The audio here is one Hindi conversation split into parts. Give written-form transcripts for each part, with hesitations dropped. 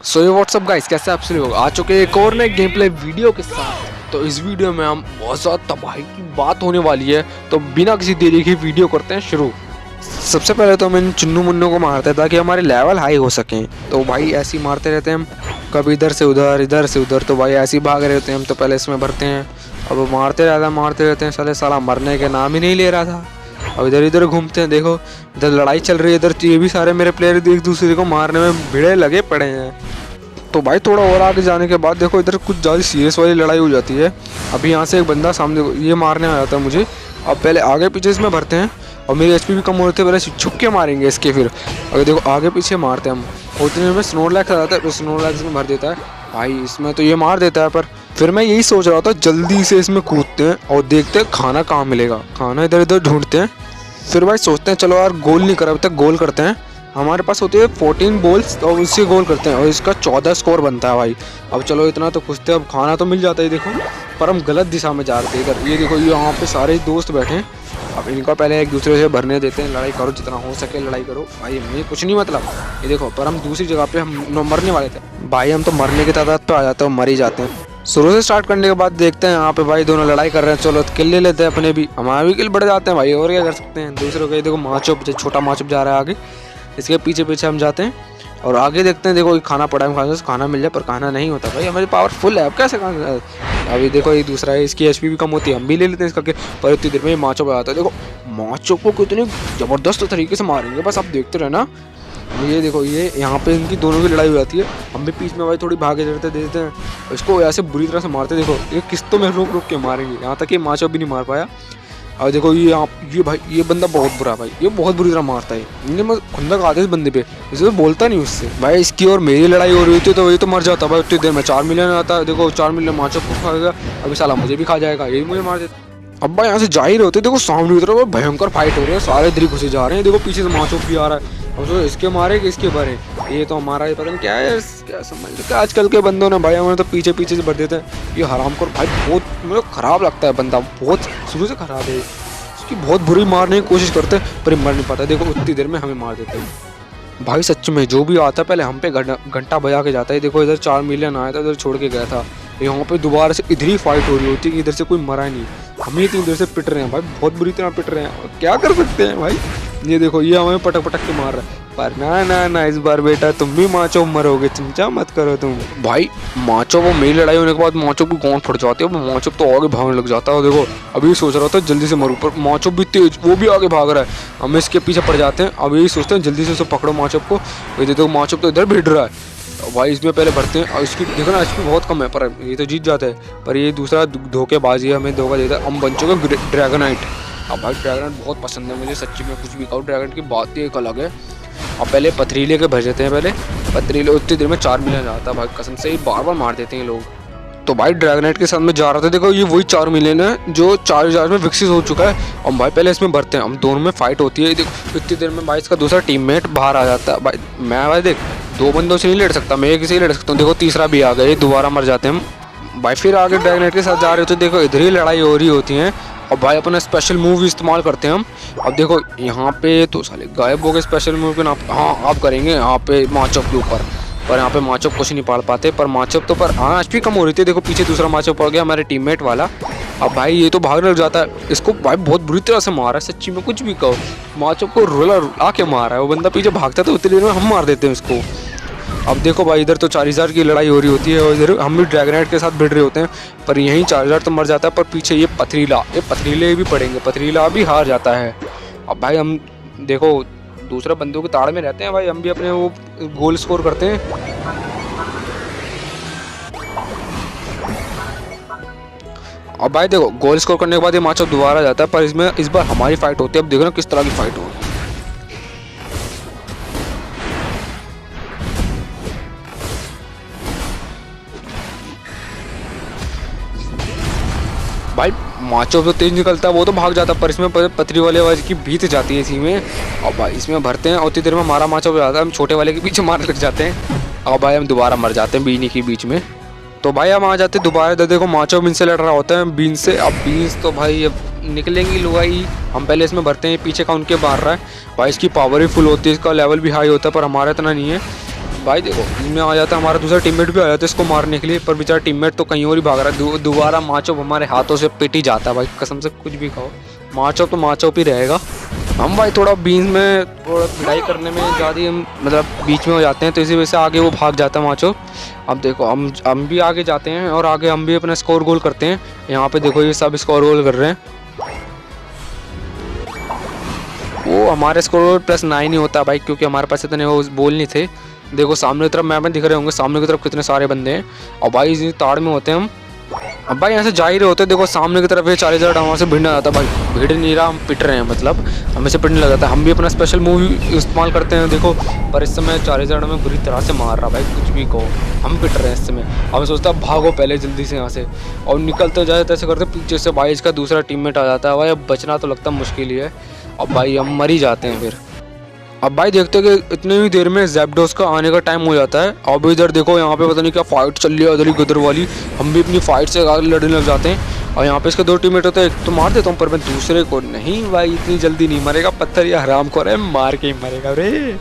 सो ये व्हाट्सअप गाइस, कैसे आप सभी लोग आ चुके हैं एक और नए गेम प्ले वीडियो के साथ। तो इस वीडियो में हम बहुत ज़्यादा तबाही की बात होने वाली है, तो बिना किसी देरी के वीडियो करते हैं शुरू। सबसे पहले तो हम इन चुन्नू मुन्नू को मारते हैं ताकि हमारे लेवल हाई हो सकें। तो भाई ऐसे ही मारते रहते हैं हम, कभी इधर से उधर इधर से उधर। तो भाई ऐसे ही भाग रहे होते हैं हम। तो पहले इसमें भरते हैं, अब मारते रहते हैं। साला मरने के नाम ही नहीं ले रहा था। अब इधर इधर घूमते हैं, देखो इधर लड़ाई चल रही है, इधर ये भी सारे मेरे प्लेयर एक दूसरे को मारने में भिड़े लगे पड़े हैं। तो भाई थोड़ा और आगे जाने के बाद देखो इधर कुछ ज़्यादा सीरियस वाली लड़ाई हो जाती है। अभी यहाँ से एक बंदा सामने ये मारने आ जाता है मुझे। अब पहले आगे पीछे इसमें भरते हैं और मेरी एचपी भी कम हो रही है, पहले छुप के मारेंगे इसके। फिर अगर देखो आगे पीछे मारते हैं हम, उतने में स्नोलैक्स आ जाता है, उस स्नोलैक्स में भर देता है भाई इसमें। तो ये मार देता है, पर फिर मैं यही सोच रहा था जल्दी से इसमें कूदते हैं और देखते हैं खाना कहाँ मिलेगा। खाना इधर इधर ढूंढते हैं। फिर भाई सोचते हैं चलो यार गोल नहीं करा अभी तक, गोल करते हैं। हमारे पास होती है 14 बॉल्स और उससे गोल करते हैं और इसका 14 स्कोर बनता है भाई। अब चलो इतना तो खुश थे, अब खाना तो मिल जाता है देखो, पर हम गलत दिशा में जा रहे थे इधर। ये देखो ये यहाँ पे सारे दोस्त बैठे हैं। अब इनका पहले एक दूसरे से भरने देते हैं, लड़ाई करो जितना हो सके लड़ाई करो भाई, मुझे कुछ नहीं मतलब। ये देखो पर हम दूसरी जगह पे हम मरने वाले थे भाई, हम तो मरने की तादाद पे आ जाते हैं, मर ही जाते हैं। शुरू से स्टार्ट करने के बाद देखते हैं यहाँ पे भाई दोनों लड़ाई कर रहे हैं, चलो किल ले लेते हैं अपने भी, हमारे भी किल बढ़ जाते हैं भाई, और क्या कर सकते हैं। दूसरों को देखो माचुप, छोटा माचुप जा रहा है आगे, इसके पीछे पीछे हम जाते हैं और आगे देखते हैं। देखो खाना पड़ा है, खाना मिल जाए, पर खाना नहीं होता भाई, हमारी पावर फुल है, अब कैसे खाना। अभी देखो ये दूसरा है, इसकी एचपी भी कम होती है, हम भी ले लेते हैं इसका, पर इतनी देर में माचो पर आता है। देखो माचो को कितनी ज़बरदस्त तरीके से मारेंगे, बस आप देखते रहे ना। ये देखो ये यहाँ पे इनकी दोनों की लड़ाई हो जाती है, हम भी बीच में भाई थोड़ी भागे रहते देते हैं, इसको ऐसे बुरी तरह से मारते। देखो ये किस्तों में रोक रोक के मारेंगे, यहाँ तक ये माचो भी नहीं मार पाया। और देखो ये भाई ये बंदा बहुत बुरा भाई, ये बहुत बुरी तरह मारता है, इन्हें मैं खुंदक आते इस बंदे पे, इसे तो बोलता नहीं उससे भाई। इसकी और मेरी लड़ाई हो रही थी तो वही तो मर जाता भाई उतनी देर में। 4 मिलियन आता है, देखो 4 मिलियन माचो को खाएगा, अभी साला मुझे भी खा जाएगा, यही मुझे मार देता। अब भाई यहाँ से जा ही रहे होते, देखो सामने की तरफ भयंकर फाइट हो रही है, सारे इधर घुसे जा रहे हैं। देखो पीछे से माचो भी आ रहा है, अब तो इसके मारे कि इसके भरे, ये तो हमारा ही पता नहीं क्या है, क्या समझ लो। आजकल के बंदों ने भाई हमें तो पीछे पीछे से भर देते हैं। ये हरामखोर भाई बहुत मुझे ख़राब लगता है बंदा, बहुत शुरू से ख़राब है, उसकी बहुत बुरी मारने की कोशिश करते हैं पर मर नहीं पाता। देखो उतनी देर में हमें मार देते हैं भाई। सच में जो भी आता है पहले हम पे घंटा बजा के जाता है। देखो इधर 4 मिलियन आया था, इधर छोड़ के गया था, यहाँ पे दोबारा से इधर ही फाइट हो रही होती है कि इधर से कोई मरा ही नहीं, हम ही इधर से पिट रहे हैं भाई, बहुत बुरी तरह पिट रहे हैं, क्या कर सकते हैं भाई। ये देखो ये हमें पटक पटक के मार रहा है, पर ना ना ना इस बार बेटा तुम भी माचो मरोगे, चिंता मत करो तुम भाई। माचो वो मेरी लड़ाई होने के बाद माचो की गौंड फट जाती है, माचो तो आगे भागने लग जाता है। देखो अभी सोच रहा था जल्दी से मरूं, पर माचो भी तेज, वो भी आगे भाग रहा है, हम इसके पीछे पड़ जाते हैं। अब यही सोचते हैं जल्दी से उसे पकड़ो माचो को। ये देखो माचो तो इधर भिड़ रहा है भाई, इसमें पहले भरते हैं और इसकी देखो ना एचपी बहुत कम है, पर ये तो जीत जाता है। पर ये दूसरा धोखेबाजी है, हमें धोखा देता है। हम बन चुके ड्रैगनाइट। अब भाई ड्रैगनाइट बहुत पसंद है मुझे, सच्ची में कुछ भी कहो, ड्रैगनाइट की बात ही एक अलग है। अब पहले पथरीले के भर देते हैं, पहले पथरीले उतनी देर में 4 मिलियन आता है भाई, कसम से ही बार बार मार देते हैं लोग। तो भाई ड्रैगनाइट के साथ में जा रहा था, देखो ये वही 4 मिलियन है जो 4000 में विकसित हो चुका है। और भाई पहले इसमें भरते हैं, हम दोनों में फाइट होती है। देखो इतनी देर में भाई इसका दूसरा टीममेट बाहर आ जाता है भाई, मैं भाई देख 2 बंदों से नहीं लड़ सकता, मैं एक से ही लड़ सकता हूँ। देखो तीसरा भी आ गया, दोबारा मर जाते हैं हम भाई। फिर आगे ड्रैगनाइट के साथ जा रहे होते, देखो इधर ही लड़ाई हो रही होती है और भाई अपना स्पेशल मूव इस्तेमाल करते हैं हम। अब देखो यहाँ पे तो साले गायब हो गए स्पेशल मूव के नाम, हाँ आप करेंगे यहाँ पे माचोप के ऊपर, पर यहाँ पे माचोप कुछ नहीं पाड़ पाते। पर माचोप तो पर हाँ एचपी कम हो रही थी। देखो पीछे दूसरा माचोप पड़ गया हमारे टीममेट वाला। अब भाई ये तो भागने लग जाता है, इसको भाई बहुत बुरी तरह से मारा है, सच्ची में कुछ भी कहो, माचोप को रुला के मारा है। वो बंदा पीछे भागता तो उतनी देर में हम मार देते हैं उसको। अब देखो भाई इधर तो 4000 की लड़ाई हो रही होती है और इधर हम भी ड्रैगनाइट के साथ भिड़ रहे होते हैं, पर यहीं 4000 तो मर जाता है। पर पीछे ये पथरीले भी पड़ेंगे, पथरीला भी हार जाता है। अब भाई हम देखो दूसरे बंदों के ताड़ में रहते हैं भाई, हम भी अपने वो गोल स्कोर करते हैं। अब भाई देखो गोल स्कोर करने के बाद ये मैच दोबारा आ जाता है, पर इसमें इस बार हमारी फाइट होती है। अब देखो ना किस तरह की फाइट हो, भाई माचो तो तेज निकलता है, वो तो भाग जाता है, पर इसमें पथरी वाले वाले की बीत जाती है इसी में। और भाई इसमें भरते हैं और उतनी देर में हमारा माचो हो जाता है, हम छोटे वाले के पीछे मारने लग जाते हैं और भाई हम दोबारा मर जाते हैं बीनी के बीच में। तो भाई हम आ जाते हैं दोबारा, इधर देखो माचो बीन से लड़ रहा होता है बीन से। अब बीन्स तो भाई अब निकलेंगी लुगाई, हम पहले इसमें भरते हैं, पीछे का उनके मार रहा है भाई, इसकी पावर भी फुल होती है, इसका लेवल भी हाई होता है, पर हमारा इतना नहीं है। भाई देखो इसमें आ जाता है हमारा दूसरा टीममेट भी आ जाता है इसको मारने के लिए, पर बेचारा टीममेट तो कहीं और ही भाग रहा है। दोबारा माचो हमारे हाथों से पिट ही जाता है भाई, कसम से कुछ भी कहो माचो तो माचो ही रहेगा। हम भाई थोड़ा बीच में थोड़ा भिड़ाई करने में ज़्यादा हम मतलब बीच में हो जाते हैं, तो इसी वजह से आगे वो भाग जाता है माचो। अब देखो हम भी आगे जाते हैं और आगे हम भी अपना स्कोर गोल करते हैं। यहाँ पे देखो ये सब स्कोर गोल कर रहे हैं। वो हमारे स्कोर +9 ही होता है भाई, क्योंकि हमारे पास इतने वो बॉल नहीं थे। देखो सामने की तरफ मैप में दिख रहे होंगे, सामने की तरफ कितने सारे बंदे हैं और भाई इसी ताड़ में होते हैं हम। अब भाई यहाँ से जा ही रहे होते हैं, देखो सामने की तरफ ये 40,000 वहाँ से भिड़ने आता है भाई, भिड़ नहीं रहा, हम पिट रहे हैं, मतलब हमें से पिटने लग जाता है। हम भी अपना स्पेशल मूव इस्तेमाल करते हैं देखो, पर इस समय 40,000 में बुरी तरह से मार रहा भाई, कुछ भी कहो हम पिट रहे हैं इस समय। हमें सोचता है भागो पहले जल्दी से यहाँ से, और निकलते जाए तैसे करते पीछे से भाई इसका दूसरा टीममेट आ जाता है भाई। अब बचना तो लगता मुश्किल ही है, अब भाई हम मर ही जाते हैं फिर। अब भाई देखते हैं कि इतनी ही देर में ज़ैप्डोस का आने का टाइम हो जाता है। अब इधर देखो यहाँ पे पता नहीं क्या फाइट चल रही है उधर ही गुदर वाली, हम भी अपनी फाइट से लड़ने लग जाते हैं। और यहाँ पे इसके 2 टीममेट होते हैं, एक तो मार देता हूँ पर मैं दूसरे को नहीं भाई, इतनी जल्दी नहीं मरेगा, पत्थर या हराम को है मार के ही मरेगा रे।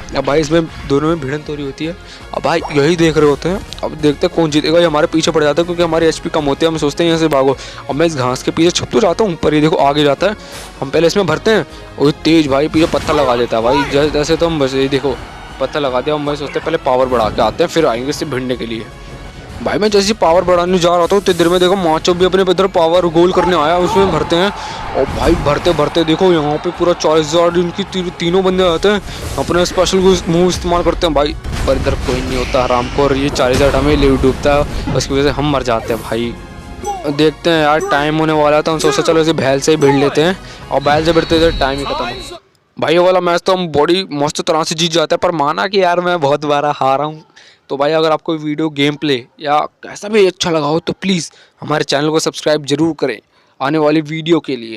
अब भाई इसमें दोनों में भिड़न तोड़ी होती है। अब भाई यही देख रहे होते हैं, अब देखते हैं कौन जीतेगा। ये हमारे पीछे पड़ जाता है क्योंकि हमारे HP कम होते हैं, हम सोचते हैं यहाँ से भागो। अब मैं इस घास के पीछे छुप तो जाता हूँ, पर ये देखो आगे जाता है। हम पहले इसमें भरते हैं और तेज भाई पीछे पत्थर लगा देता है भाई, जैसे तो हम बस ये देखो पत्थर लगा दिया। हम सोचते हैं पहले पावर बढ़ा के आते हैं फिर आएंगे इससे भिड़ने के लिए। भाई मैं जैसे पावर बढ़ाने जा रहा था तो देर में देखो माचो भी अपने इधर पावर गोल करने आया, उसमें भरते हैं। और भाई भरते भरते देखो यहाँ पे पूरा 40,000 इनकी तीनों बंदे आते हैं, अपने स्पेशल मूव इस्तेमाल करते हैं भाई, पर इधर कोई नहीं होता हराम को, और ये 40,000 हमें ले डूबता है, उसकी वजह से हम मर जाते हैं भाई। देखते हैं यार टाइम होने वाला था, हम सोचा चलो इसे बैल से ही भिड़ लेते हैं, और बैल से भिड़ते इधर टाइम ही खत्म। भाई ये वाला मैच तो हम बड़ी मस्त तरह से जीत जाते हैं, पर माना कि यार मैं बहुत बार हारा हूँ। तो भाई अगर आपको वीडियो गेम प्ले या कैसा भी अच्छा लगा हो तो प्लीज़ हमारे चैनल को सब्सक्राइब जरूर करें आने वाली वीडियो के लिए।